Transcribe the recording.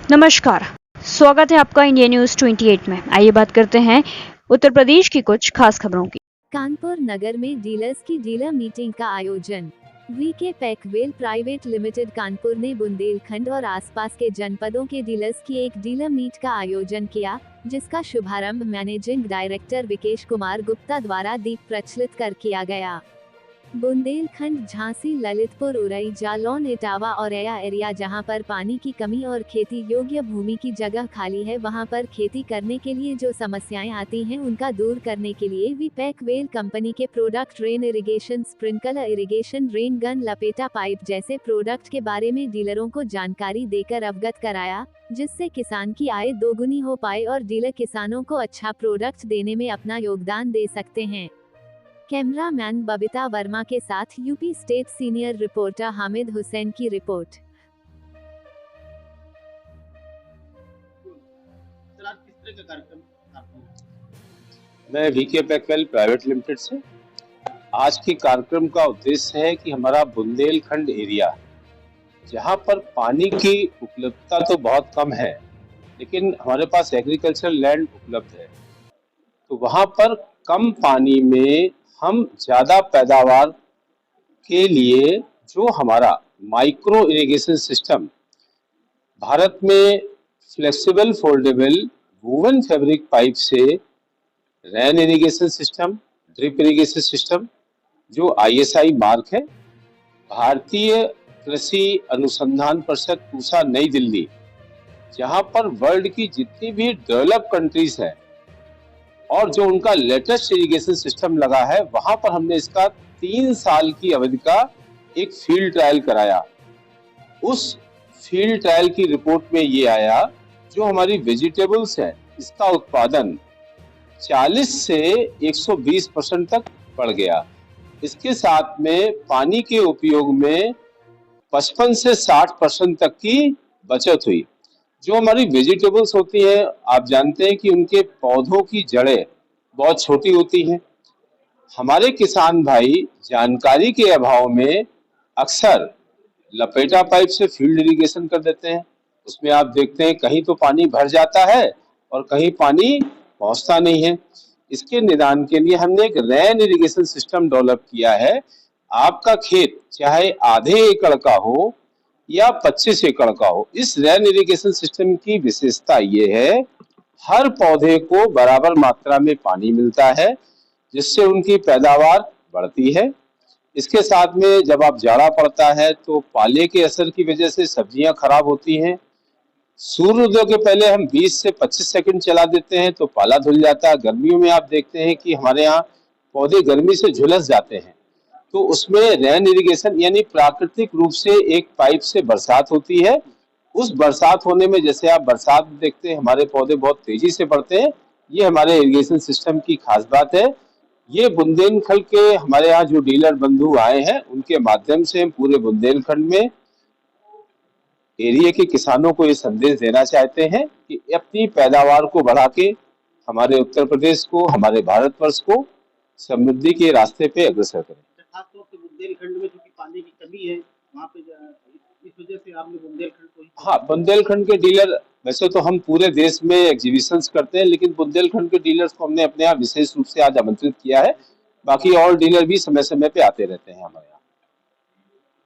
नमस्कार, स्वागत है आपका इंडिया न्यूज 28 में। आइए बात करते हैं उत्तर प्रदेश की कुछ खास खबरों की। कानपुर नगर में डीलर्स की डीलर मीटिंग का आयोजन। वीके पैकवेल प्राइवेट लिमिटेड कानपुर ने बुंदेलखंड और आसपास के जनपदों के डीलर्स की एक डीलर मीट का आयोजन किया, जिसका शुभारंभ मैनेजिंग डायरेक्टर विकेश कुमार गुप्ता द्वारा दीप प्रज्वलित कर किया गया। बुंदेलखंड, झांसी, ललितपुर, उरई, जालौन, इटावा और ऐया एरिया जहां पर पानी की कमी और खेती योग्य भूमि की जगह खाली है, वहां पर खेती करने के लिए जो समस्याएं आती हैं उनका दूर करने के लिए वीपैक वेल कंपनी के product rain irrigation, sprinkler irrigation, rain gun, लपेटा पाइप जैसे प्रोडक्ट के बारे में डीलरों को जानकारी देकर अवगत कराया, जिससे किसान की आय दोगुनी हो पाए और डीलर किसानों को अच्छा प्रोडक्ट देने में अपना योगदान दे सकते हैं। कैमरामैन बबीता वर्मा के साथ UP state senior reporter Hamid Hussain की रिपोर्ट। मैं वीके पैकवेल प्राइवेट लिमिटेड से। आज के कार्यक्रम का उद्देश्य है कि हमारा बुंदेलखंड एरिया, जहां पर पानी की उपलब्धता तो बहुत कम है, लेकिन हमारे पास एग्रीकल्चर लैंड उपलब्ध है, तो वहां पर कम पानी में हम ज़्यादा पैदावार के लिए जो हमारा माइक्रो इरिगेशन सिस्टम भारत में flexible foldable woven fabric pipe से rain irrigation system, drip irrigation system जो ISI मार्क है, भारतीय कृषि अनुसंधान परिषद पूसा नई दिल्ली, जहां पर वर्ल्ड की जितनी भी डेवलप कंट्रीज है और जो उनका लेटेस्ट इरिगेशन सिस्टम लगा है, वहां पर हमने इसका 3 साल की अवधि का एक फील्ड ट्रायल कराया। उस फील्ड ट्रायल की रिपोर्ट में ये आया, जो हमारी वेजिटेबल्स है इसका उत्पादन 40 से 120% तक बढ़ गया। इसके साथ में पानी के उपयोग में 55 से 60% तक की बचत हुई। जो हमारी वेजिटेबल्स होती हैं, आप जानते हैं कि उनके पौधों की जड़ें बहुत छोटी होती हैं। हमारे किसान भाई जानकारी के अभाव में अक्सर लपेटा पाइप से फील्ड इरिगेशन कर देते हैं। उसमें आप देखते हैं कहीं तो पानी भर जाता है और कहीं पानी पहुंचता नहीं है। इसके निदान के लिए हमने एक रेन इरिगेशन सिस्टम डेवलप किया है। आपका खेत चाहे आधे एकड़ का हो या 25 एकड़ का हो, इस रेन इरिगेशन सिस्टम की विशेषता ये है, हर पौधे को बराबर मात्रा में पानी मिलता है, जिससे उनकी पैदावार बढ़ती है। इसके साथ में जब आप जाड़ा पड़ता है तो पाले के असर की वजह से सब्जियां खराब होती हैं। सूर्योदय के पहले हम 20 से 25 सेकंड चला देते हैं तो पाला धुल जाता है। गर्मियों में आप देखते हैं कि हमारे यहाँ पौधे गर्मी से झुलस जाते हैं, तो उसमें रेन इरिगेशन यानी प्राकृतिक रूप से एक पाइप से बरसात होती है। उस बरसात होने में, जैसे आप बरसात में देखते हैं हमारे पौधे बहुत तेजी से बढ़ते हैं, ये हमारे इरिगेशन सिस्टम की खास बात है। ये बुंदेलखंड के हमारे यहाँ जो डीलर बंधु आए हैं, उनके माध्यम से हम पूरे बुंदेलखंड में एरिया के किसानों को ये संदेश देना चाहते हैं कि अपनी पैदावार को बढ़ा के हमारे उत्तर प्रदेश को, हमारे भारतवर्ष को समृद्धि के रास्ते पे अग्रसर करें। खासतौर से बुंदेलखंड में क्योंकि पानी की कमी है, वहाँ पे इस वजह से आपने बुंदेलखंड को हाँ, बुंदेलखंड के डीलर, वैसे तो हम पूरे देश में एग्जीबिशंस करते हैं, लेकिन बुंदेलखंड के डीलर्स को हमने अपने यहाँ विशेष रूप से आज आमंत्रित किया है। बाकी और डीलर भी समय समय पे आते रहते हैं हमारे यहाँ।